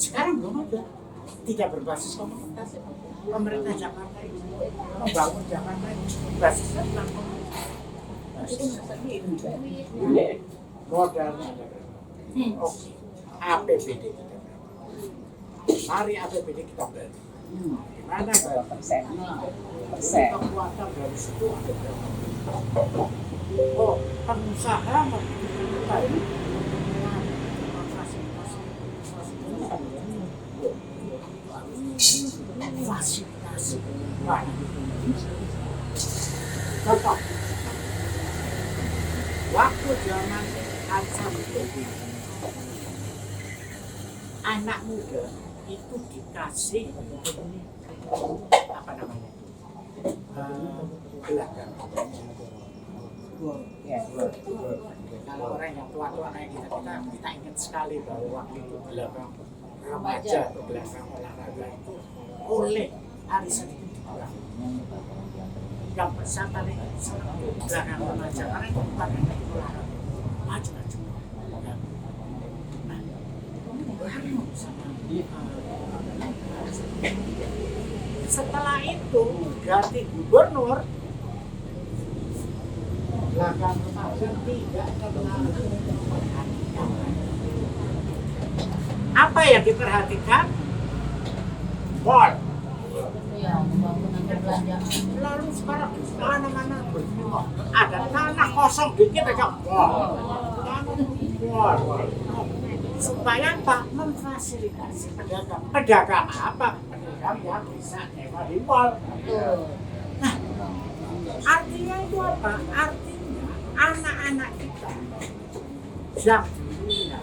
Sekarang belum ada, tidak berbasis komunitas. Pemerintah Jakarta itu membangun Jakarta itu basisnya tentang komunitas. Modalnya ada. Oke, APBD kita. Mari APBD kita beli. Gimana persen. kekuatan dari situ ada berapa? Oh, pengusaha kita ini fasilitasi banyak. Contoh, waktu zaman Ansar itu anak muda itu dikasih apa namanya gelagat. Kalau orang yang tua-tua kayak kita ingat sekali bahwa waktu itu gelagat remaja atau gelagat olahraga itu oleh arisan itu dikurang. Yang besar paling senang itu gelagat remaja karena itu bukan hanya olahraga macam-macam. Nah, baru sama setelah itu ganti gubernur, belakang remaja tidak terlalu diperhatikan. Apa yang diperhatikan? Mall. Lalu sekarang mana-mana ada tanah kosong dikit aja mall. Supaya apa? Memfasilitasi pedagang. Pedagang apa? Pedagang yang bisa nyewa di mall. Nah, artinya itu apa? Artinya anak-anak kita yang dulunya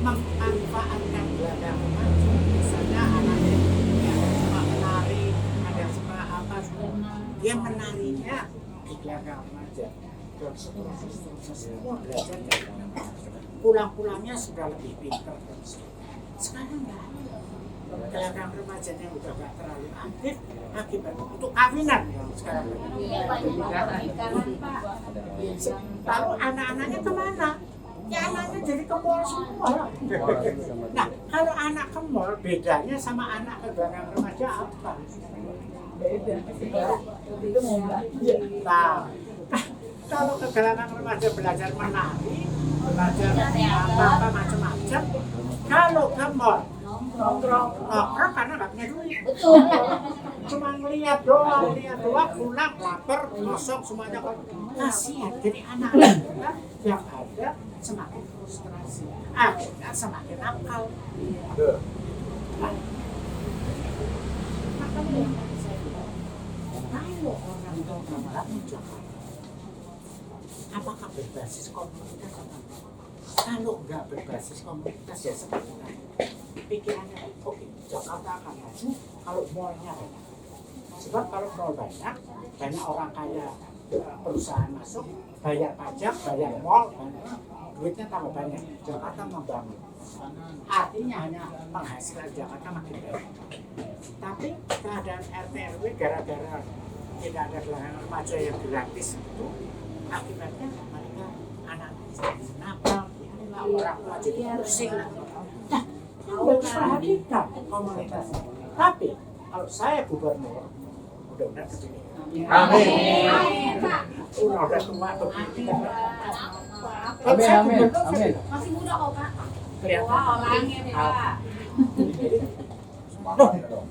memanfaatkan pedagang remaja, misalnya anaknya yang suka menari, ada yang suka apa, dia menarinya di pedagang remaja. Dan seterusnya semua belajar dari pulang-pulangnya sudah lebih pintar. Sekarang enggak. Pedagang remajanya udah gak terlalu aktif akibat untuk kawinan sekarang. Lalu anak-anaknya kemana? Ya anaknya jadi ke mall semua. Nah, kalau anak ke mall bedanya sama anak ke pedagang remaja apa? Beda. Itu mau belajar. Nah, kalau ke pedagang remaja belajar menari, belajar apa macam-macam. Kalau ke mall nongkrong karena nggak punya duit. Betul. Cuma ngeliat doang, pulang lapar, kosong semuanya kasihan. Jadi anak-anak yang ada semakin frustrasi, akhirnya semakin nakal. Nah, makanya yang tadi saya bilang, kalau orang tua membangun Jakarta, apakah berbasis komunitas atau enggak? Kalau nggak berbasis komunitas ya seperti tadi. Pikirannya, oke, Jakarta akan maju kalau mallnya banyak. Sebab kalau mall banyak orang kaya, perusahaan masuk, bayar pajak, bayar mall, duitnya tambah banyak. Jakarta membangun. Artinya hanya penghasilan Jakarta makin baik. Tapi keadaan RT RW gara-gara tidak ada gelanggang remaja yang gratis itu, akibatnya mereka anak-anak nakal, orang tua jadi pusing. Nah, udah diperhatikan komunitasnya. Tapi kalau saya gubernur, mudah-mudahan begini. Amin. Udah tua begini. Amin. Masih muda kok Pak. Kelihatan. Wah orangnya nih Pak. Loh,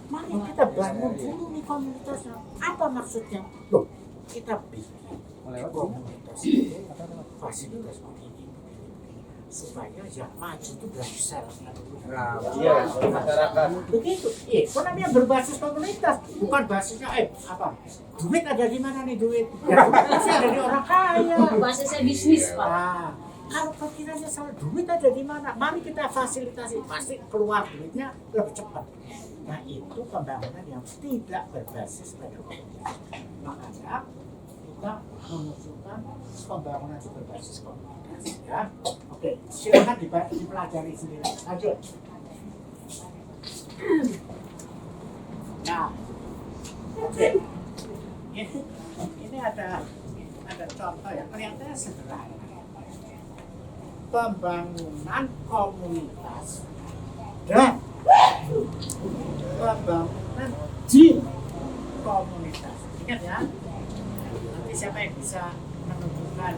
mari kita bangun dulu nih komunitasnya. Apa maksudnya? Loh, kita bikin komunitas itu fasilitas begini. Supaya yang maju itu berarti syaratnya dulu. Nah, iya, masyarakat. Begitu. Ekonomi yang berbasis komunitas, bukan basisnya apa? Duit ada di mana nih duit? Ya, duitnya ada di orang kaya. Basisnya bisnis Pak. Nah, kalau pikirannya salah, duit ada di mana? Mari kita fasilitasi, pasti keluar duitnya lebih cepat. Nah, itu pembangunan yang tidak berbasis pada komunitas. Makanya kita mengusulkan pembangunan yang berbasis komunitas. Ya, oke, silakan dipelajari sendiri. Lanjut. Nah, oke, ini ada contoh ya, kelihatannya sederhana. Pembangunan komunitas dan pembangunan di komunitas. Ingat ya, nanti siapa yang bisa menentukan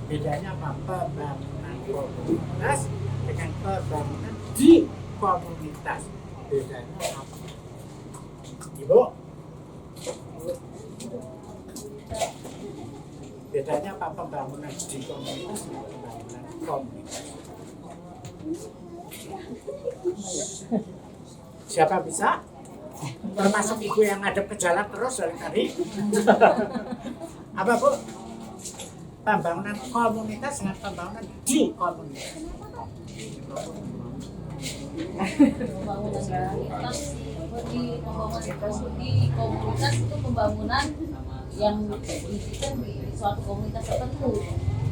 bedanya apa pembangunan komunitas dengan pembangunan di komunitas, bedanya apa? Ibu, bedanya apa pembangunan di komunitas dengan pembangunan komunitas? Siapa bisa? Termasuk ibu yang ngadep ke jalan terus dari tadi. Apa Bu? Pembangunan komunitas dengan pembangunan di komunitas. Di komunitas itu pembangunan yang dibikin di suatu komunitas tertentu,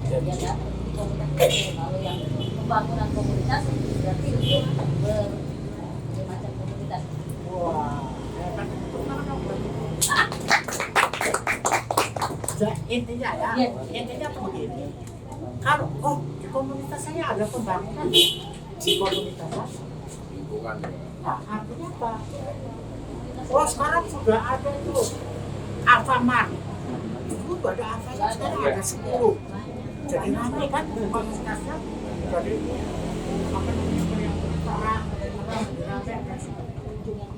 ya kan? Di komunitas tertentu. Kalau yang pembangunan komunitas berarti untuk berbagai macam komunitas. Wah, hebat. Intinya ya, intinya begini. Kalau di komunitas saya ada pembangunan di komunitas saya. Lingkungan ya. Nah, artinya apa? Oh, sekarang sudah ada tuh Alfamart. Dulu ada Alfamart, sekarang ada 10. Jadi ramai kan komunitasnya. Jadi apa namanya yang terang, ramai kan.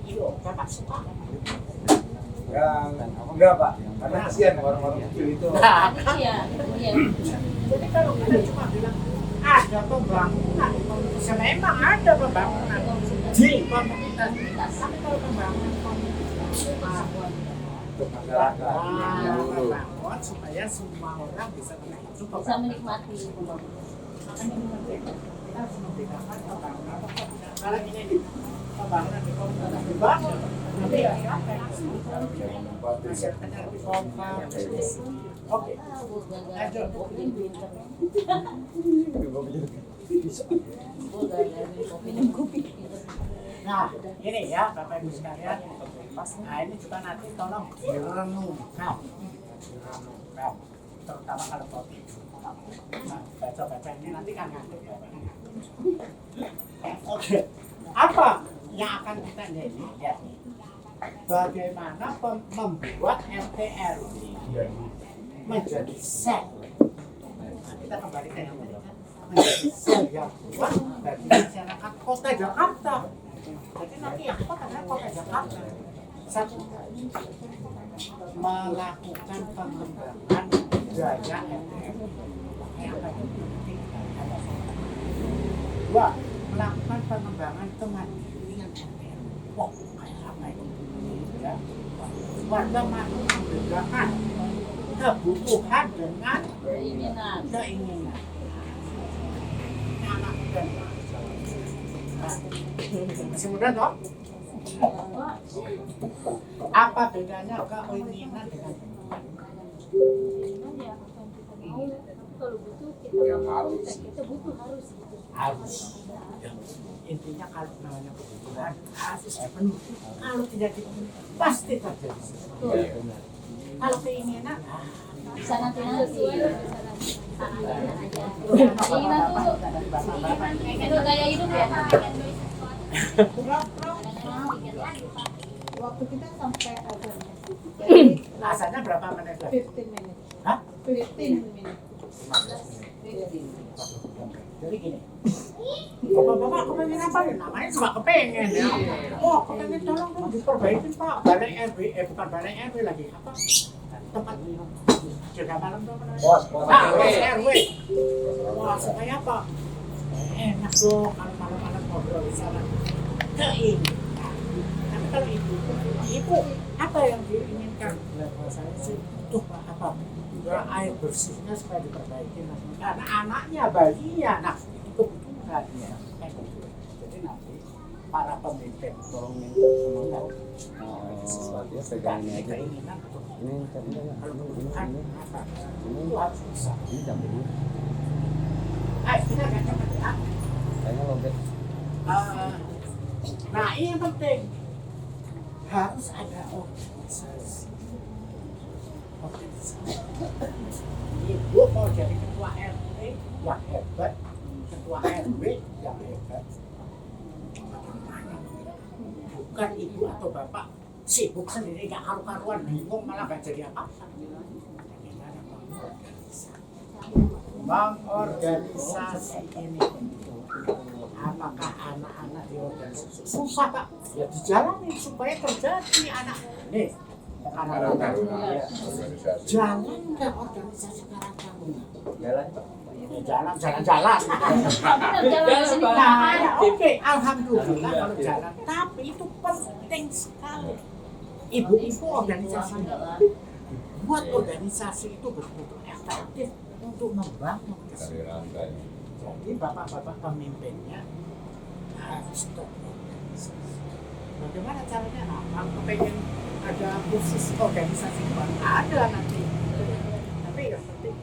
Iyo, Bapak suka. Enggak Pak, karena kasihan orang-orang kecil itu. Nah, Iya, iya. jadi kalau kita cuma bilang ada pembangunan di komunitas, memang ada pembangunan di komunitas. Tapi kalau pembangunan komunitas Untuk masyarakat. membangun supaya semua orang bisa Bisa menikmati pembangunan. Makanya kita harus membedakan pembangunan. Kalau ini pembangunan di komunitas dibangun, tapi ya siapa yang masyarakatnya lebih kompak. Oke, lanjut. Nah, ini ya Bapak Ibu sekalian. Nah, ini juga nanti tolong direnungkan. Terutama kalau topik. Nah, baca-baca ini nanti kan ngantuk ya. Oke, apa yang akan kita lihat? Bagaimana membuat RT RW menjadi sel. Nah, kita kembali ke yang tadi kan, menjadi sel yang kuat bagi masyarakat Kota Jakarta. Jadi nanti yang kuat adalah Kota Jakarta. Satu, melakukan pengembangan daya RT RW. Dua, melakukan pengembangan kemandirian RT RW. Wah, kayak apa itu? Ya. Warga mampu membedakan kebutuhan dengan Keinginan. keinginan. Anak muda. Masih muda toh? Apa bedanya keinginan dengan Yang harus. harus? Ya. Intinya kalau namanya kebutuhan harus dipenuhi. Kalau tidak dipenuhi pasti terjadi sesuatu. Kalau keinginan Bisa nanti. Itu gaya hidup ya. Waktu kita sampai ada jadi rasanya berapa menit lagi? 15 minutes. Hah? 15 minutes. Jadi gini, bapak-bapak kepengen apa ya? Namanya juga kepengen ya. Oh, kepengen tolong dong diperbaiki Pak. Balai RW, bukan balai RW lagi apa? Tempat jaga malam tuh apa namanya? Pos Pos RW. Wah, supaya apa? Enak dong kalau malam-malam ngobrol di sana. Keinginan. Tapi kalau ibu apa yang diinginkan? Kalau saya sih butuh apa? Air bersihnya supaya diperbaiki. Karena anaknya, bayinya, nah itu kebutuhan ya. Jadi nanti para pemimpin tolong minta semua Oh, dia pegang ini aja. keinginan untuk Ini tadinya ya. kalau kebutuhan apa? Ini Itu harus bisa. ini campurnya. Ayo kita agak cepat ya. Kayaknya lobet. Nah ini yang penting harus ada organisasi. Ibu mau jadi ketua RT yang hebat, ketua RW yang hebat. semuanya. Bukan ibu atau bapak sibuk sendiri, nggak karu-karuan, bingung malah nggak jadi apa-apa. Bagaimana mengorganisasi ini? Apakah anak-anak di organisasi susah Pak? Ya dijalani supaya terjadi anak. Nih, Karang Taruna ya. organisasi. Jalan nggak organisasi Karang Taruna? Jalan. Ya, jalan-jalan. Tapi jalan ke sini Nah, ya, oke, alhamdulillah kalau jalan. Tapi itu penting sekali. Ibu-ibu organisasi buat organisasi itu betul-betul efektif untuk membangun Dari kesehatan. rantai. Jadi bapak-bapak pemimpinnya harus terorganisasi. Bagaimana caranya? Nah, kalau pengen ada khusus organisasi buat ada nanti. Tapi yang penting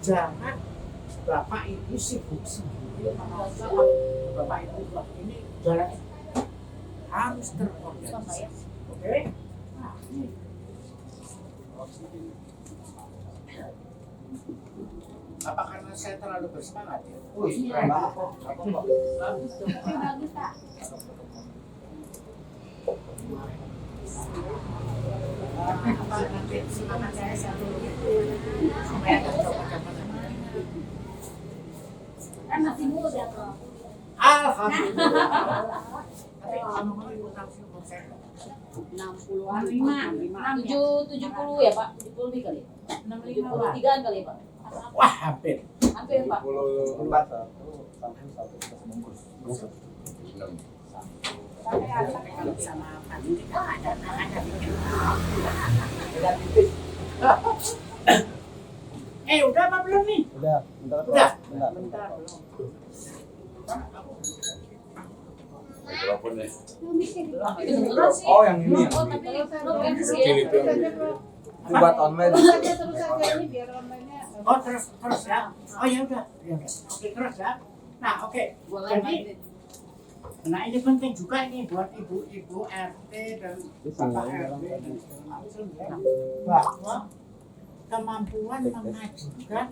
jangan bapak ibu sibuk sendiri. Bapak ibu ini jalan harus terorganisasi. Oke? Nah, ini. Apa karena saya terlalu bersemangat ya? Wih, keren banget kok. Apa kok? Bagus dong. Bagus Pak. Apa nanti semangat saya satu supaya ada coba-coba. kan masih muda kok. Alhamdulillah. Tapi ngomong-ngomong ibu taksi umur saya 65, 70 ya Pak, 70 lebih kali. 73 kali ya Pak. wah hampir. Hampir Pak. 4 sampai 1 bungkus. 6. Tapi kalau sama Fadli kan ada bikin. Udah apa belum nih? Udah, bentar. Udah? Bentar. Bentar belum. Mikrofonnya. Kedengeran sih. Oh, yang ini ya. Oh, tapi belum MC Kecil ya. itu. Buat online. Terus aja ini biar online-nya. Oh terus ya. Oh ya udah. Oke terus ya. Nah oke. Jadi nah ini penting juga ini buat ibu-ibu RT dan bapak RT dan segala macam ya. Bahwa kemampuan mengajukan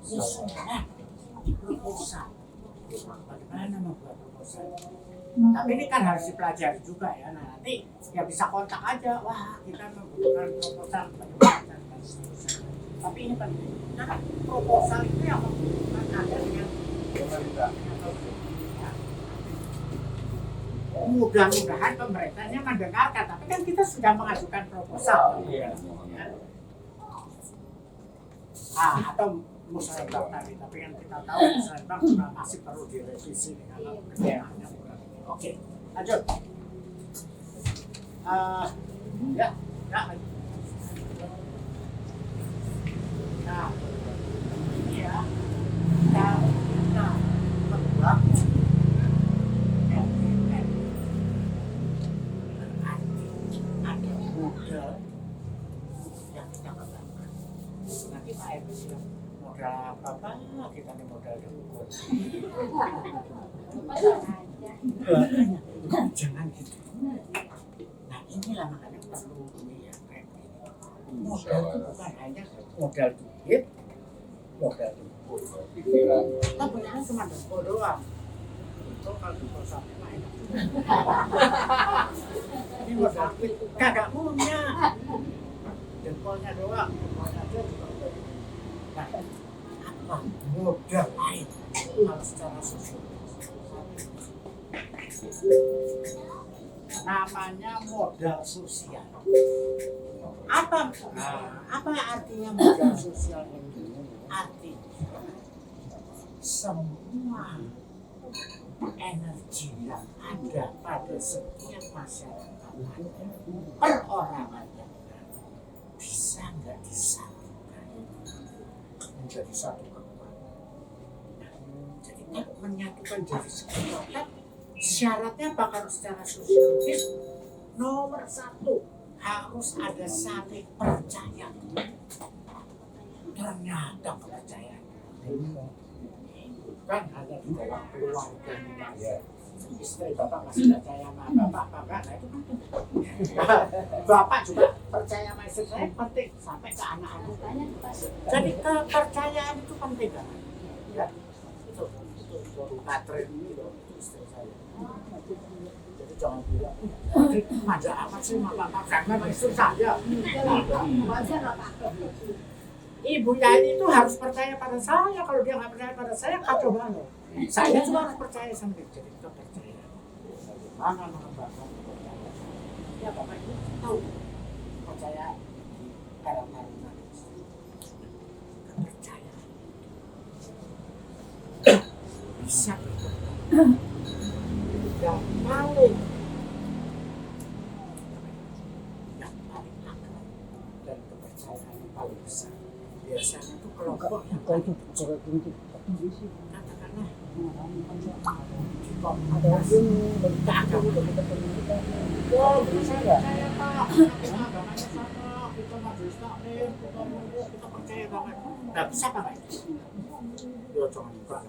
usulan proposal. Bagaimana membuat proposal? Tapi ini kan harus dipelajari juga ya. Nah nanti ya bisa kontak aja. Wah kita membutuhkan proposal bagaimana dan seterusnya. Tapi ini penting. Karena proposal itu yang membutuhkan ada dengan pemerintah. Mudah-mudahan pemerintahnya mendengarkan. Tapi kan kita sudah mengajukan proposal. Ya. Atau musyawarah tadi. Tapi kan kita tahu musyawarah juga masih perlu direvisi dengan kedaerahannya. Oke, lanjut. Ya. Nah, ini ya. Kalau kita membangun LPM, berarti ada modal yang kita kembangkan. Nanti Pak Edi bilang, modal apa? Kita nih modal dengkul. Jangan gitu. Nah inilah makanya perlu ya kayak begini. Modal itu bukan hanya modal duit, modal dengkul. Pikiran. Kita punya cuma dengkul doang. Itu kalau dengkul sampai main. Ini modal duit kagak punya. Dengkulnya doang, dengkulnya aja juga udah. Nah, apa modal lain kalau secara sosial? Namanya modal sosial. Apa artinya modal sosial ini? Artinya semua energi yang ada pada setiap masyarakat perorangan yang bisa nggak disatukan menjadi satu kekuatan. Jadi menyatukan jadi satu kekuatan. Syaratnya bakal secara sosiologis nomor 1 harus ada saling percaya. Ternyata kepercayaan bukan hanya di dalam keluarga ya. Istri bapak masih percaya sama bapak, nah itu penting. Bapak juga percaya sama istri saya penting sampai ke anak-anak. Jadi kepercayaan itu penting kan? Ya, itu. untuk katrin itu istri saya. Jadi jangan bilang, manja amat sih mama karena istri saya. Wajar lah Pak. Ibu Yayani itu harus percaya pada saya. Kalau dia nggak percaya pada saya, kacau banget. Saya juga harus percaya sama dia. Jadi kita percaya. Bagaimana mengembangkan kepercayaan? Ya Bapak Ibu tahu percaya karena kepercayaan bisa yang paling akal dan kepercayaan yang paling besar biasanya itu kelompok yang paling kecil. Katakanlah ada yang beragama oh saya Pak agamanya sama kita majelis taklim kita percaya banget nggak bisa Pak ya jangan buka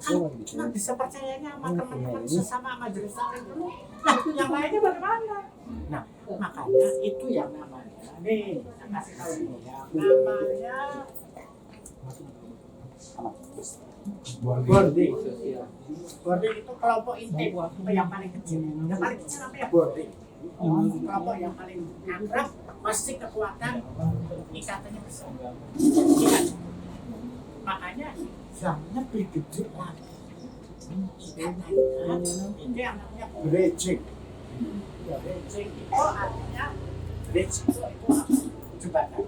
cuma cuma bisa percayanya sama teman-teman sesama majelis taklim dulu nah yang lainnya bagaimana nah makanya itu yang namanya nih saya kasih tahu ini ya namanya boarding. Boarding itu kelompok intim yang paling kecil. Yang paling kecil namanya boarding. Kelompok yang paling akrab pasti kekuatan ikatannya besar. Ingat, makanya yang lebih gede lagi. Ikatannya ini yang namanya bridging. Bridging itu artinya bridge itu jembatan.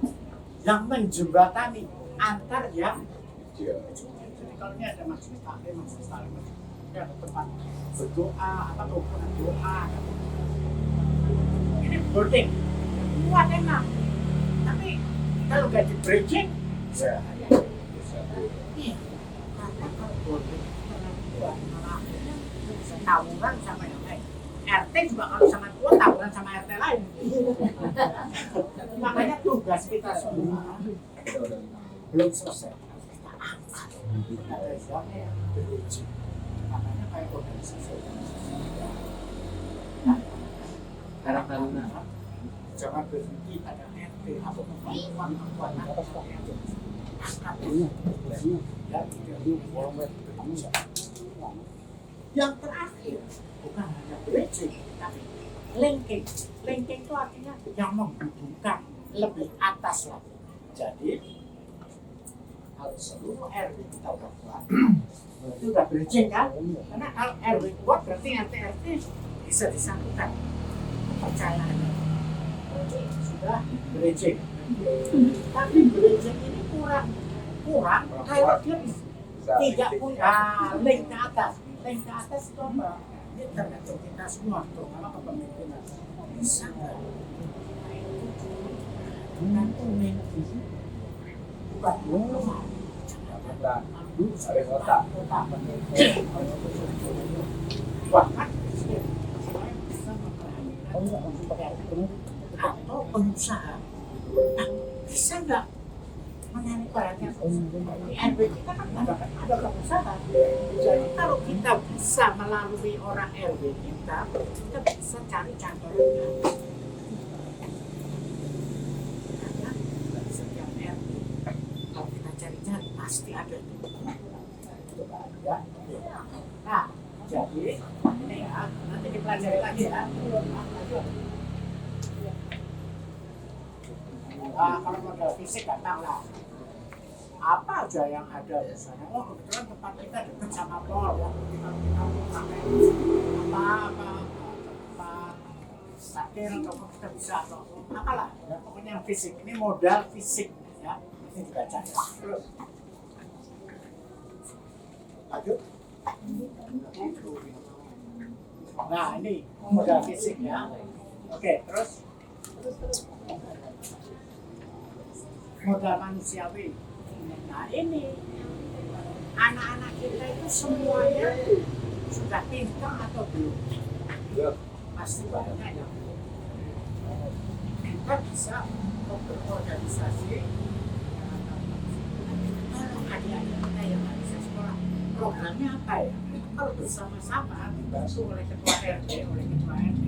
Yang menjembatani antar yang jadi kalau ini ada majelis taklim ini ada tempat berdoa apa kumpulan doa ini boarding kuat enak tapi kalau nggak di bridging iya karena kalau boarding kuat malah tawuran sama yang lain RT juga kalau sama kuat tawuran sama RT lain makanya tugas kita semua belum selesai kita angkat kita beruji makanya kayak organisasi karena jangan berhenti pada RT atau kekuatan atas yang terakhir bukan hanya bridging tapi linking itu artinya yang menghubungkan lebih atas lagi jadi kalau seluruh RW kita udah kuat itu udah bridging kan karena kalau RW kuat berarti RT bisa disatukan kepercayaannya sudah bridging tapi bridging ini kurang kalau dia tidak punya link ke atas itu apa? Ini tergantung kita semua terutama kepemimpinan bisa nggak? Gantung bukan Ada otak. bahkan bisa memperhatikan atau pengusaha bisa nggak menarik perhatian di RW kita kan ada pengusaha jadi kalau kita bisa melalui orang RW kita bisa cari cantolannya karena setiap RW kalau kita cari-cari pasti ada ya. Nah jadi ini ya nanti dipelajari lagi ya kalau modal fisik gampang lah apa aja yang ada misalnya kebetulan tempat kita dekat sama mall ya kita pakai apa tempat parkir atau kita bisa atau apalah ya pokoknya yang fisik ini modal fisik ya ini dibaca ya terus lanjut nah ini modal fisik ya oke terus modal manusiawi. Nah ini anak-anak kita itu semuanya sudah pintar atau belum? Pasti banyak yang kita bisa berorganisasi. Kalau adik-adik kita yang nggak bisa sekolah, programnya apa ya? Kalau bersama-sama dibantu oleh ketua RT, oleh ketua RT,